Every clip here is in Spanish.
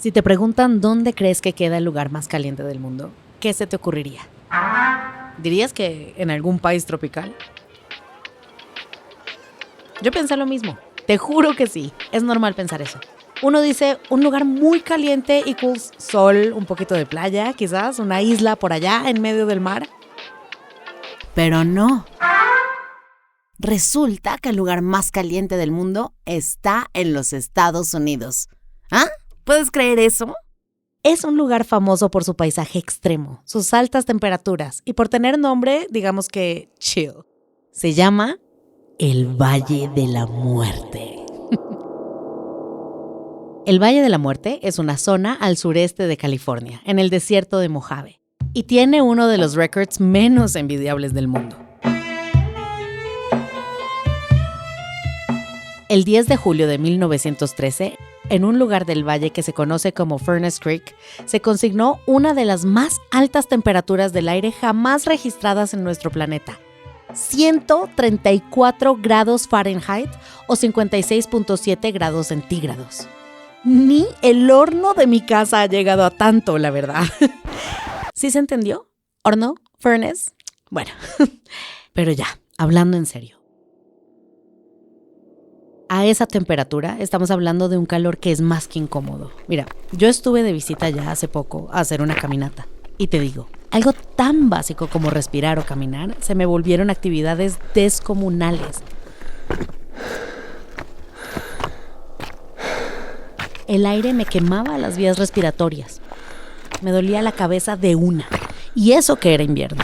Si te preguntan dónde crees que queda el lugar más caliente del mundo, ¿qué se te ocurriría? ¿Dirías que en algún país tropical? Yo pensé lo mismo. Te juro que sí. Es normal pensar eso. Uno dice, un lugar muy caliente equals sol, un poquito de playa, quizás, una isla por allá en medio del mar. Pero no. Resulta que el lugar más caliente del mundo está en los Estados Unidos. ¿Ah? ¿Puedes creer eso? Es un lugar famoso por su paisaje extremo, sus altas temperaturas y por tener nombre, digamos que chill. Se llama el Valle de la Muerte. El Valle de la Muerte es una zona al sureste de California, en el desierto de Mojave, y tiene uno de los récords menos envidiables del mundo. El 10 de julio de 1913, en un lugar del valle que se conoce como Furnace Creek, se consignó una de las más altas temperaturas del aire jamás registradas en nuestro planeta. 134 grados Fahrenheit o 56.7 grados centígrados. Ni el horno de mi casa ha llegado a tanto, la verdad. ¿Sí se entendió? ¿Horno? ¿Furnace? Bueno, pero ya, hablando en serio. A esa temperatura estamos hablando de un calor que es más que incómodo. Mira, yo estuve de visita ya hace poco a hacer una caminata. Y te digo, algo tan básico como respirar o caminar se me volvieron actividades descomunales. El aire me quemaba las vías respiratorias. Me dolía la cabeza de una. Y eso que era invierno.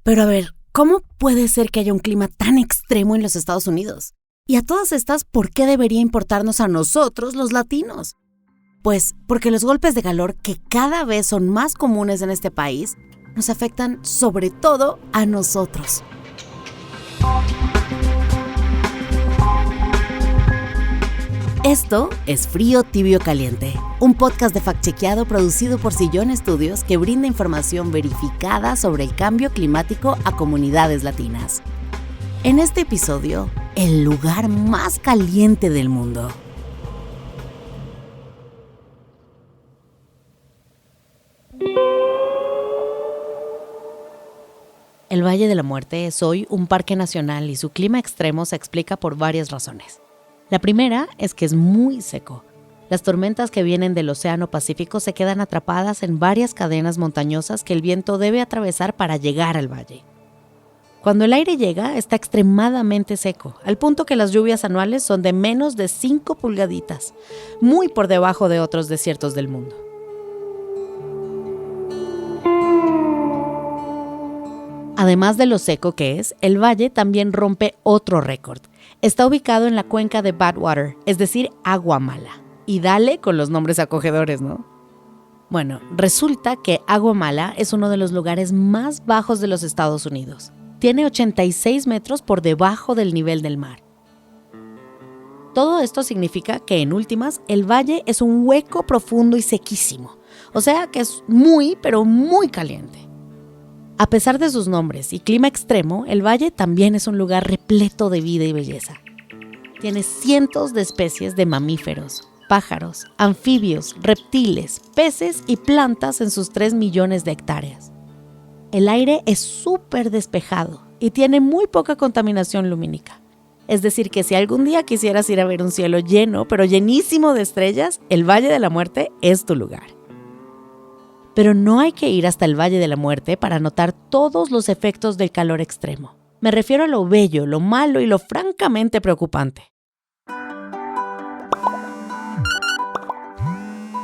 Pero a ver, ¿cómo puede ser que haya un clima tan extremo en los Estados Unidos? Y a todas estas, ¿por qué debería importarnos a nosotros, los latinos? Pues porque los golpes de calor, que cada vez son más comunes en este país, nos afectan sobre todo a nosotros. Esto es Frío, Tibio, Caliente, un podcast de fact-chequeado producido por Sillón Studios que brinda información verificada sobre el cambio climático a comunidades latinas. En este episodio, el lugar más caliente del mundo. El Valle de la Muerte es hoy un parque nacional y su clima extremo se explica por varias razones. La primera es que es muy seco. Las tormentas que vienen del Océano Pacífico se quedan atrapadas en varias cadenas montañosas que el viento debe atravesar para llegar al valle. Cuando el aire llega, está extremadamente seco, al punto que las lluvias anuales son de menos de 5 pulgaditas, muy por debajo de otros desiertos del mundo. Además de lo seco que es, el valle también rompe otro récord. Está ubicado en la cuenca de Badwater, es decir, agua mala. Y dale con los nombres acogedores, ¿no? Bueno, resulta que Agua Mala es uno de los lugares más bajos de los Estados Unidos. Tiene 86 metros por debajo del nivel del mar. Todo esto significa que, en últimas, el valle es un hueco profundo y sequísimo. O sea que es muy, pero muy caliente. A pesar de sus nombres y clima extremo, el valle también es un lugar repleto de vida y belleza. Tiene cientos de especies de mamíferos, pájaros, anfibios, reptiles, peces y plantas en sus 3 millones de hectáreas. El aire es súper despejado y tiene muy poca contaminación lumínica. Es decir, que si algún día quisieras ir a ver un cielo lleno, pero llenísimo de estrellas, el Valle de la Muerte es tu lugar. Pero no hay que ir hasta el Valle de la Muerte para notar todos los efectos del calor extremo. Me refiero a lo bello, lo malo y lo francamente preocupante.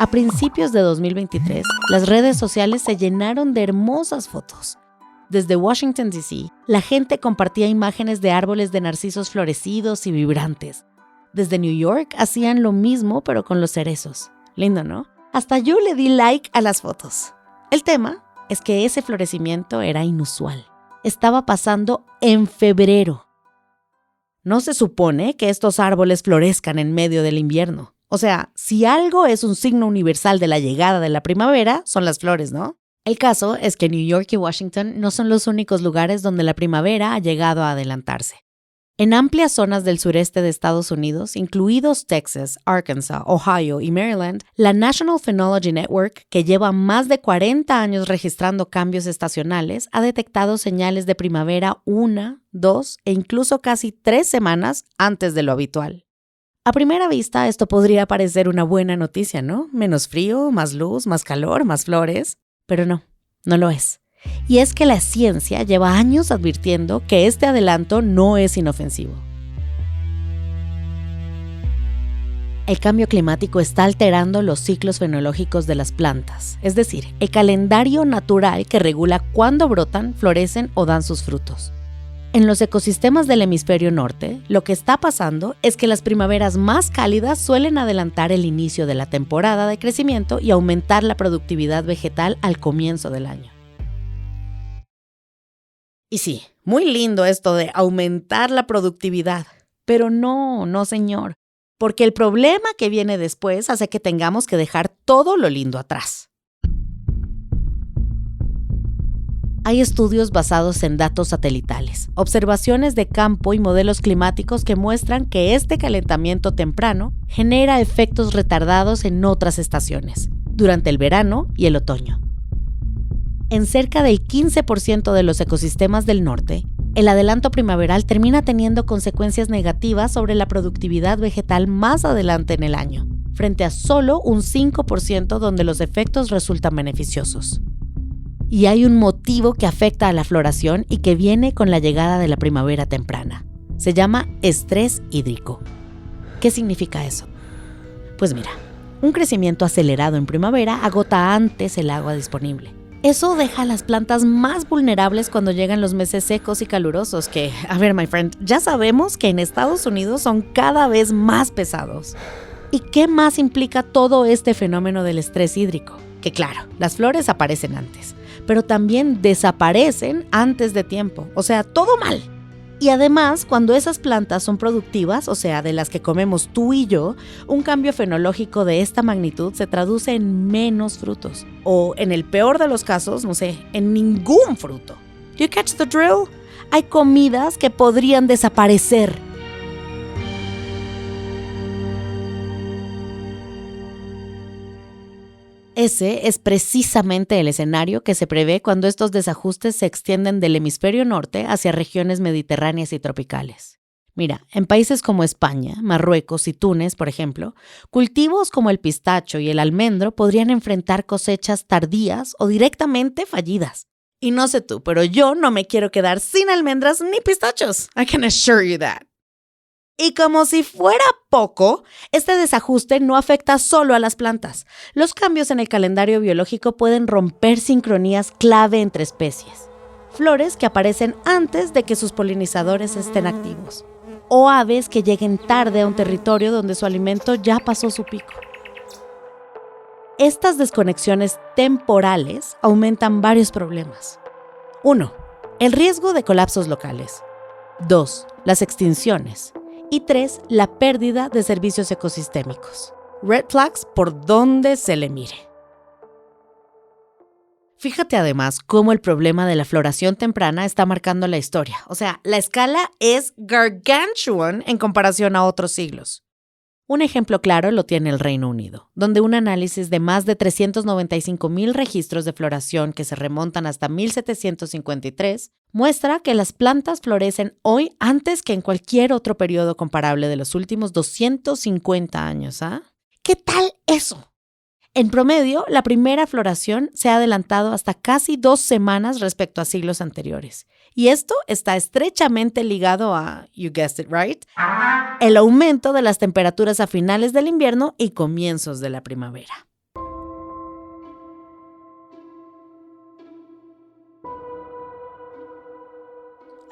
A principios de 2023, las redes sociales se llenaron de hermosas fotos. Desde Washington, D.C., la gente compartía imágenes de árboles de narcisos florecidos y vibrantes. Desde New York hacían lo mismo, pero con los cerezos. Lindo, ¿no? Hasta yo le di like a las fotos. El tema es que ese florecimiento era inusual. Estaba pasando en febrero. No se supone que estos árboles florezcan en medio del invierno. O sea, si algo es un signo universal de la llegada de la primavera, son las flores, ¿no? El caso es que New York y Washington no son los únicos lugares donde la primavera ha llegado a adelantarse. En amplias zonas del sureste de Estados Unidos, incluidos Texas, Arkansas, Ohio y Maryland, la National Phenology Network, que lleva más de 40 años registrando cambios estacionales, ha detectado señales de primavera 1, 2 e incluso casi 3 semanas antes de lo habitual. A primera vista, esto podría parecer una buena noticia, ¿no? Menos frío, más luz, más calor, más flores. Pero no lo es. Y es que la ciencia lleva años advirtiendo que este adelanto no es inofensivo. El cambio climático está alterando los ciclos fenológicos de las plantas, es decir, el calendario natural que regula cuándo brotan, florecen o dan sus frutos. En los ecosistemas del hemisferio norte, lo que está pasando es que las primaveras más cálidas suelen adelantar el inicio de la temporada de crecimiento y aumentar la productividad vegetal al comienzo del año. Y sí, muy lindo esto de aumentar la productividad, pero no señor, porque el problema que viene después hace que tengamos que dejar todo lo lindo atrás. Hay estudios basados en datos satelitales, observaciones de campo y modelos climáticos que muestran que este calentamiento temprano genera efectos retardados en otras estaciones, durante el verano y el otoño. En cerca del 15% de los ecosistemas del norte, el adelanto primaveral termina teniendo consecuencias negativas sobre la productividad vegetal más adelante en el año, frente a solo un 5% donde los efectos resultan beneficiosos. Y hay un motivo que afecta a la floración y que viene con la llegada de la primavera temprana. Se llama estrés hídrico. ¿Qué significa eso? Pues mira, un crecimiento acelerado en primavera agota antes el agua disponible. Eso deja a las plantas más vulnerables cuando llegan los meses secos y calurosos que, my friend, ya sabemos que en Estados Unidos son cada vez más pesados. ¿Y qué más implica todo este fenómeno del estrés hídrico? Que claro, las flores aparecen antes, pero también desaparecen antes de tiempo, o sea, todo mal. Y además, cuando esas plantas son productivas, o sea, de las que comemos tú y yo, un cambio fenológico de esta magnitud se traduce en menos frutos. O, en el peor de los casos, en ningún fruto. ¿You catch the drill? Hay comidas que podrían desaparecer. Ese es precisamente el escenario que se prevé cuando estos desajustes se extienden del hemisferio norte hacia regiones mediterráneas y tropicales. Mira, en países como España, Marruecos y Túnez, por ejemplo, cultivos como el pistacho y el almendro podrían enfrentar cosechas tardías o directamente fallidas. Y no sé tú, pero yo no me quiero quedar sin almendras ni pistachos. I can assure you that. Y como si fuera poco, este desajuste no afecta solo a las plantas. Los cambios en el calendario biológico pueden romper sincronías clave entre especies. Flores que aparecen antes de que sus polinizadores estén activos. O aves que lleguen tarde a un territorio donde su alimento ya pasó su pico. Estas desconexiones temporales aumentan varios problemas. 1. El riesgo de colapsos locales. 2. Las extinciones. Y 3, la pérdida de servicios ecosistémicos. Red flags por donde se le mire. Fíjate además cómo el problema de la floración temprana está marcando la historia. O sea, la escala es gargantuan en comparación a otros siglos. Un ejemplo claro lo tiene el Reino Unido, donde un análisis de más de 395,000 registros de floración que se remontan hasta 1753 muestra que las plantas florecen hoy antes que en cualquier otro periodo comparable de los últimos 250 años. ¿Qué tal eso? En promedio, la primera floración se ha adelantado hasta casi 2 semanas respecto a siglos anteriores. Y esto está estrechamente ligado a, you guessed it right, el aumento de las temperaturas a finales del invierno y comienzos de la primavera.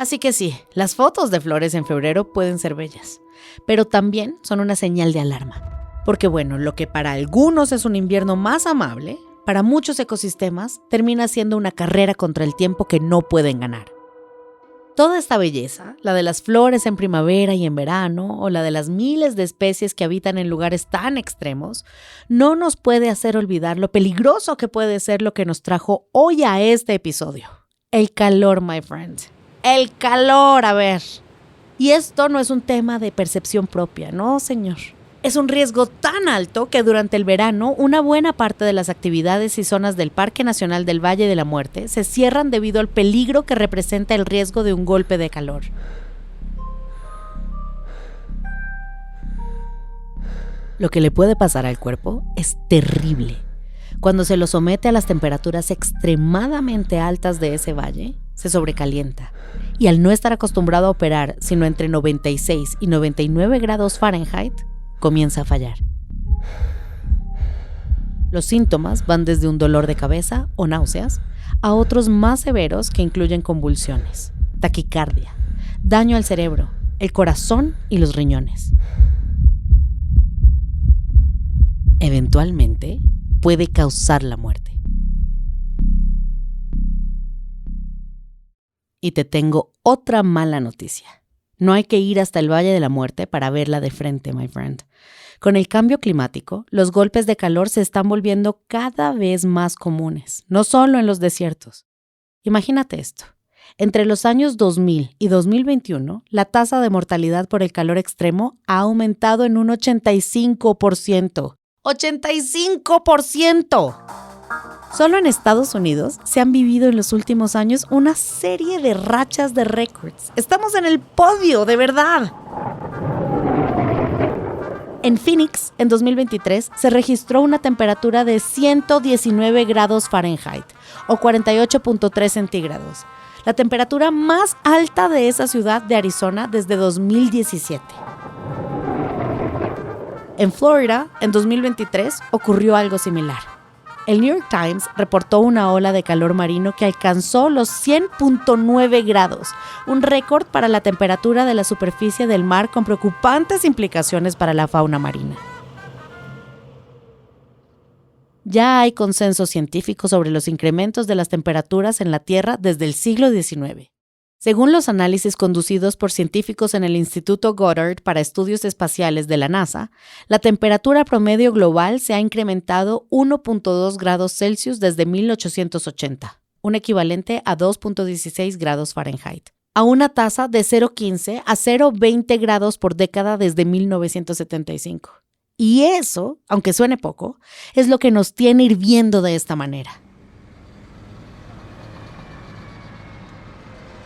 Así que sí, las fotos de flores en febrero pueden ser bellas, pero también son una señal de alarma. Porque lo que para algunos es un invierno más amable, para muchos ecosistemas termina siendo una carrera contra el tiempo que no pueden ganar. Toda esta belleza, la de las flores en primavera y en verano, o la de las miles de especies que habitan en lugares tan extremos, no nos puede hacer olvidar lo peligroso que puede ser lo que nos trajo hoy a este episodio. El calor, my friend. El calor, a ver. Y esto no es un tema de percepción propia, no, señor. Es un riesgo tan alto que durante el verano una buena parte de las actividades y zonas del Parque Nacional del Valle de la Muerte se cierran debido al peligro que representa el riesgo de un golpe de calor. Lo que le puede pasar al cuerpo es terrible. Cuando se lo somete a las temperaturas extremadamente altas de ese valle, se sobrecalienta. Y al no estar acostumbrado a operar sino entre 96 y 99 grados Fahrenheit, comienza a fallar. Los síntomas van desde un dolor de cabeza o náuseas a otros más severos que incluyen convulsiones, taquicardia, daño al cerebro, el corazón y los riñones. Eventualmente, puede causar la muerte. Y te tengo otra mala noticia. No hay que ir hasta el Valle de la Muerte para verla de frente, my friend. Con el cambio climático, los golpes de calor se están volviendo cada vez más comunes, no solo en los desiertos. Imagínate esto. Entre los años 2000 y 2021, la tasa de mortalidad por el calor extremo ha aumentado en un 85%. ¡85%! Solo en Estados Unidos se han vivido en los últimos años una serie de rachas de récords. Estamos en el podio, de verdad. En Phoenix, en 2023, se registró una temperatura de 119 grados Fahrenheit o 48.3 centígrados, la temperatura más alta de esa ciudad de Arizona desde 2017. En Florida, en 2023, ocurrió algo similar. El New York Times reportó una ola de calor marino que alcanzó los 100.9 grados, un récord para la temperatura de la superficie del mar con preocupantes implicaciones para la fauna marina. Ya hay consenso científico sobre los incrementos de las temperaturas en la Tierra desde el siglo XIX. Según los análisis conducidos por científicos en el Instituto Goddard para Estudios Espaciales de la NASA, la temperatura promedio global se ha incrementado 1.2 grados Celsius desde 1880, un equivalente a 2.16 grados Fahrenheit, a una tasa de 0.15 a 0.20 grados por década desde 1975. Y eso, aunque suene poco, es lo que nos tiene hirviendo de esta manera.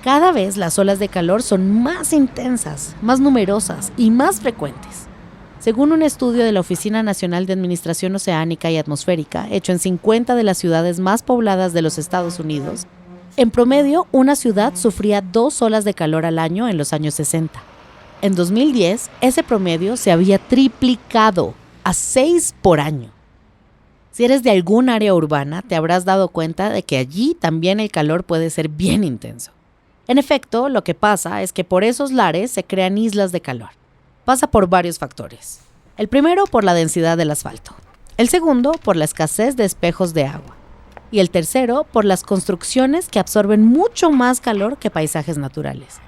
Cada vez las olas de calor son más intensas, más numerosas y más frecuentes. Según un estudio de la Oficina Nacional de Administración Oceánica y Atmosférica, hecho en 50 de las ciudades más pobladas de los Estados Unidos, en promedio, una ciudad sufría 2 olas de calor al año en los años 60. En 2010, ese promedio se había triplicado a 6 por año. Si eres de algún área urbana, te habrás dado cuenta de que allí también el calor puede ser bien intenso. En efecto, lo que pasa es que por esos lares se crean islas de calor. Pasa por varios factores. El primero, por la densidad del asfalto. El segundo, por la escasez de espejos de agua. Y el tercero, por las construcciones que absorben mucho más calor que paisajes naturales.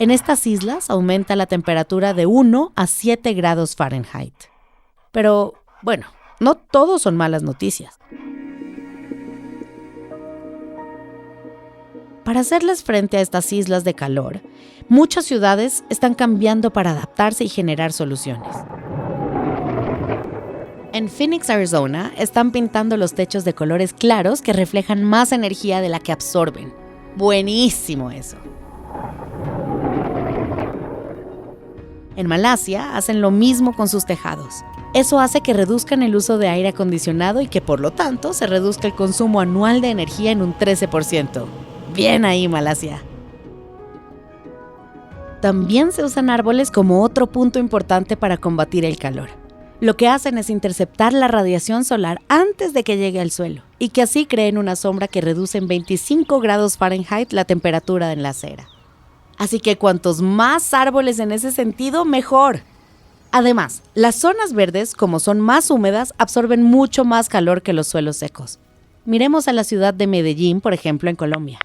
En estas islas aumenta la temperatura de 1 a 7 grados Fahrenheit. Pero, bueno, no todo son malas noticias. Para hacerles frente a estas islas de calor, muchas ciudades están cambiando para adaptarse y generar soluciones. En Phoenix, Arizona, están pintando los techos de colores claros que reflejan más energía de la que absorben. Buenísimo eso. En Malasia hacen lo mismo con sus tejados. Eso hace que reduzcan el uso de aire acondicionado y que por lo tanto se reduzca el consumo anual de energía en un 13%. Bien ahí, Malasia. También se usan árboles como otro punto importante para combatir el calor. Lo que hacen es interceptar la radiación solar antes de que llegue al suelo y que así creen una sombra que reduce en 25 grados Fahrenheit la temperatura en la acera. Así que cuantos más árboles en ese sentido, mejor. Además, las zonas verdes, como son más húmedas, absorben mucho más calor que los suelos secos. Miremos a la ciudad de Medellín, por ejemplo, en Colombia.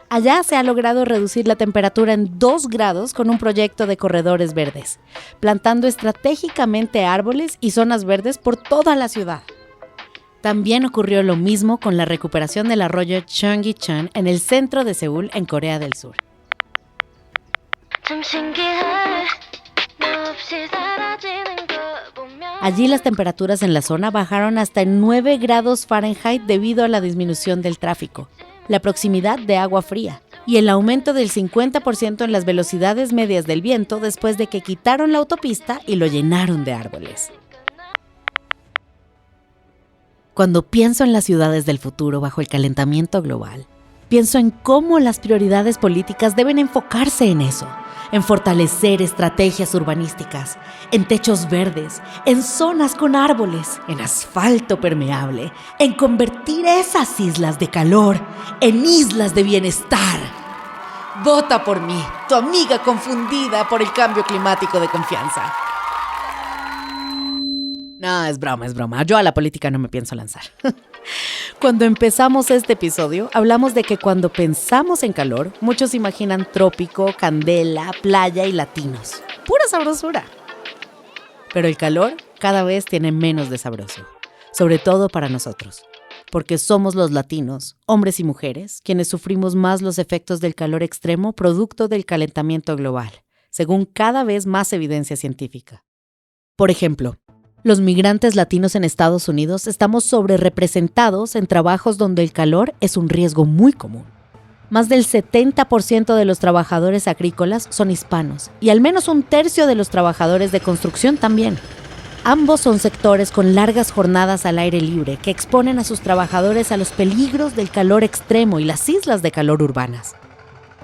Allá se ha logrado reducir la temperatura en 2 grados con un proyecto de corredores verdes, plantando estratégicamente árboles y zonas verdes por toda la ciudad. También ocurrió lo mismo con la recuperación del arroyo Cheonggyecheon en el centro de Seúl, en Corea del Sur. Allí las temperaturas en la zona bajaron hasta 9 grados Fahrenheit debido a la disminución del tráfico, la proximidad de agua fría y el aumento del 50% en las velocidades medias del viento después de que quitaron la autopista y lo llenaron de árboles. Cuando pienso en las ciudades del futuro bajo el calentamiento global, pienso en cómo las prioridades políticas deben enfocarse en eso, en fortalecer estrategias urbanísticas, en techos verdes, en zonas con árboles, en asfalto permeable, en convertir esas islas de calor en islas de bienestar. Vota por mí, tu amiga confundida por el cambio climático de confianza. No, es broma. Yo a la política no me pienso lanzar. Cuando empezamos este episodio, hablamos de que cuando pensamos en calor, muchos imaginan trópico, candela, playa y latinos. ¡Pura sabrosura! Pero el calor cada vez tiene menos de sabroso, sobre todo para nosotros, porque somos los latinos, hombres y mujeres, quienes sufrimos más los efectos del calor extremo producto del calentamiento global, según cada vez más evidencia científica. Por ejemplo, los migrantes latinos en Estados Unidos estamos sobrerepresentados en trabajos donde el calor es un riesgo muy común. Más del 70% de los trabajadores agrícolas son hispanos y al menos un tercio de los trabajadores de construcción también. Ambos son sectores con largas jornadas al aire libre que exponen a sus trabajadores a los peligros del calor extremo y las islas de calor urbanas.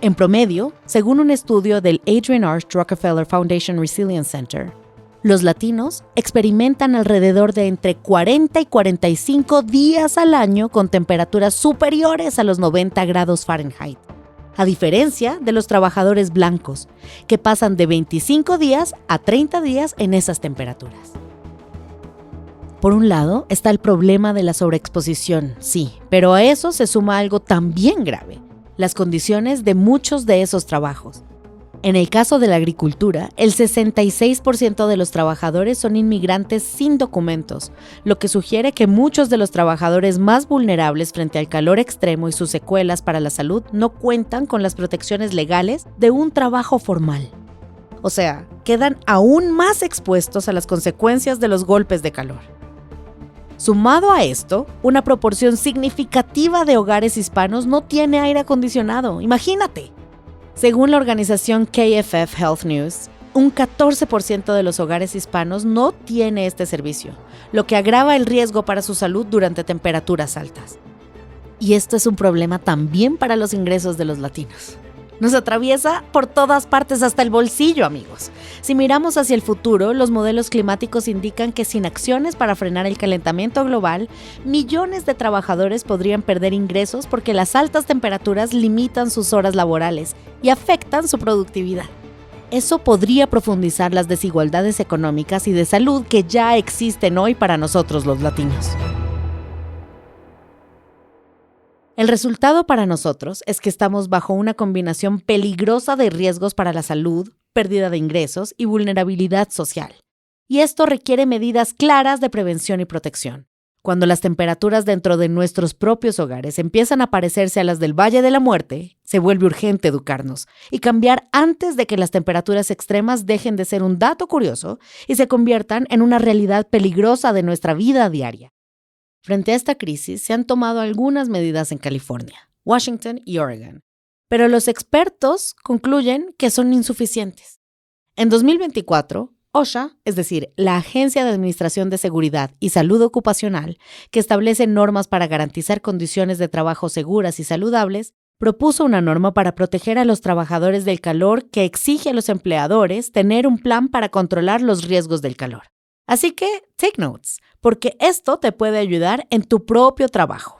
En promedio, según un estudio del Adrienne Arsht Rockefeller Foundation Resilience Center, los latinos experimentan alrededor de entre 40 y 45 días al año con temperaturas superiores a los 90 grados Fahrenheit, a diferencia de los trabajadores blancos, que pasan de 25 días a 30 días en esas temperaturas. Por un lado está el problema de la sobreexposición, sí, pero a eso se suma algo también grave, las condiciones de muchos de esos trabajos. En el caso de la agricultura, el 66% de los trabajadores son inmigrantes sin documentos, lo que sugiere que muchos de los trabajadores más vulnerables frente al calor extremo y sus secuelas para la salud no cuentan con las protecciones legales de un trabajo formal. O sea, quedan aún más expuestos a las consecuencias de los golpes de calor. Sumado a esto, una proporción significativa de hogares hispanos no tiene aire acondicionado. ¡Imagínate! Según la organización KFF Health News, un 14% de los hogares hispanos no tiene este servicio, lo que agrava el riesgo para su salud durante temperaturas altas. Y esto es un problema también para los ingresos de los latinos. Nos atraviesa por todas partes, hasta el bolsillo, amigos. Si miramos hacia el futuro, los modelos climáticos indican que sin acciones para frenar el calentamiento global, millones de trabajadores podrían perder ingresos porque las altas temperaturas limitan sus horas laborales y afectan su productividad. Eso podría profundizar las desigualdades económicas y de salud que ya existen hoy para nosotros los latinos. El resultado para nosotros es que estamos bajo una combinación peligrosa de riesgos para la salud, pérdida de ingresos y vulnerabilidad social. Y esto requiere medidas claras de prevención y protección. Cuando las temperaturas dentro de nuestros propios hogares empiezan a parecerse a las del Valle de la Muerte, se vuelve urgente educarnos y cambiar antes de que las temperaturas extremas dejen de ser un dato curioso y se conviertan en una realidad peligrosa de nuestra vida diaria. Frente a esta crisis, se han tomado algunas medidas en California, Washington y Oregon, pero los expertos concluyen que son insuficientes. En 2024, OSHA, es decir, la Agencia de Administración de Seguridad y Salud Ocupacional, que establece normas para garantizar condiciones de trabajo seguras y saludables, propuso una norma para proteger a los trabajadores del calor que exige a los empleadores tener un plan para controlar los riesgos del calor. Así que, take notes, porque esto te puede ayudar en tu propio trabajo.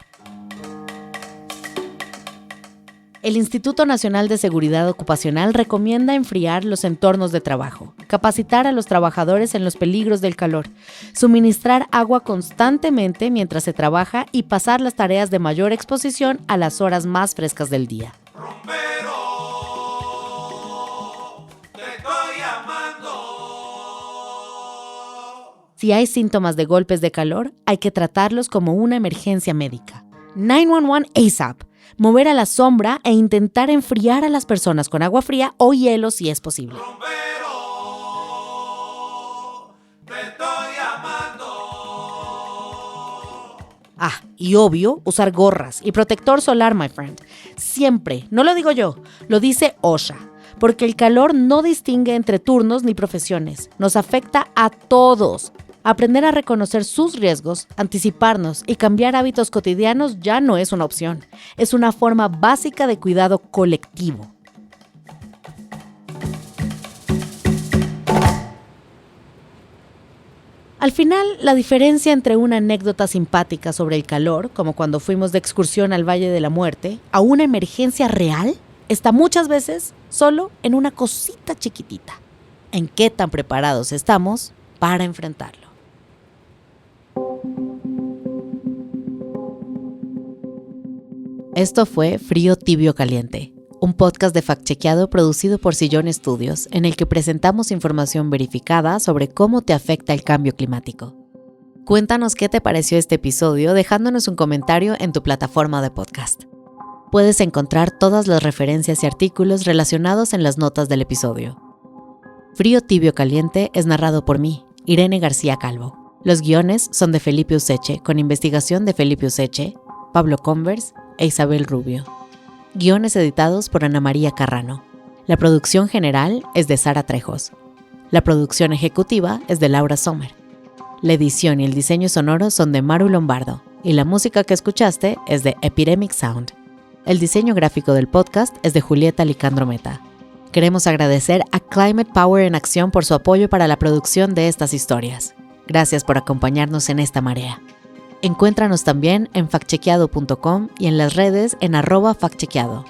El Instituto Nacional de Seguridad Ocupacional recomienda enfriar los entornos de trabajo, capacitar a los trabajadores en los peligros del calor, suministrar agua constantemente mientras se trabaja y pasar las tareas de mayor exposición a las horas más frescas del día. Si hay síntomas de golpes de calor, hay que tratarlos como una emergencia médica. 911 ASAP. Mover a la sombra e intentar enfriar a las personas con agua fría o hielo si es posible. Y obvio, usar gorras y protector solar, my friend. Siempre, no lo digo yo, lo dice OSHA. Porque el calor no distingue entre turnos ni profesiones. Nos afecta a todos. Aprender a reconocer sus riesgos, anticiparnos y cambiar hábitos cotidianos ya no es una opción. Es una forma básica de cuidado colectivo. Al final, la diferencia entre una anécdota simpática sobre el calor, como cuando fuimos de excursión al Valle de la Muerte, a una emergencia real, está muchas veces solo en una cosita chiquitita. ¿En qué tan preparados estamos para enfrentarlo? Esto fue Frío, Tibio, Caliente, un podcast de fact-chequeado producido por Sillón Estudios, en el que presentamos información verificada sobre cómo te afecta el cambio climático. Cuéntanos qué te pareció este episodio dejándonos un comentario en tu plataforma de podcast. Puedes encontrar todas las referencias y artículos relacionados en las notas del episodio. Frío, Tibio, Caliente es narrado por mí, Irene García Calvo. Los guiones son de Felipe Useche, con investigación de Felipe Useche, Pablo Converse e Isabel Rubio. Guiones editados por Ana María Carrano. La producción general es de Sara Trejos. La producción ejecutiva es de Laura Sommer. La edición y el diseño sonoro son de Maru Lombardo. Y la música que escuchaste es de Epidemic Sound. El diseño gráfico del podcast es de Julieta Licandro Meta. Queremos agradecer a Climate Power en Acción por su apoyo para la producción de estas historias. Gracias por acompañarnos en esta marea. Encuéntranos también en factchequeado.com y en las redes en @factchequeado.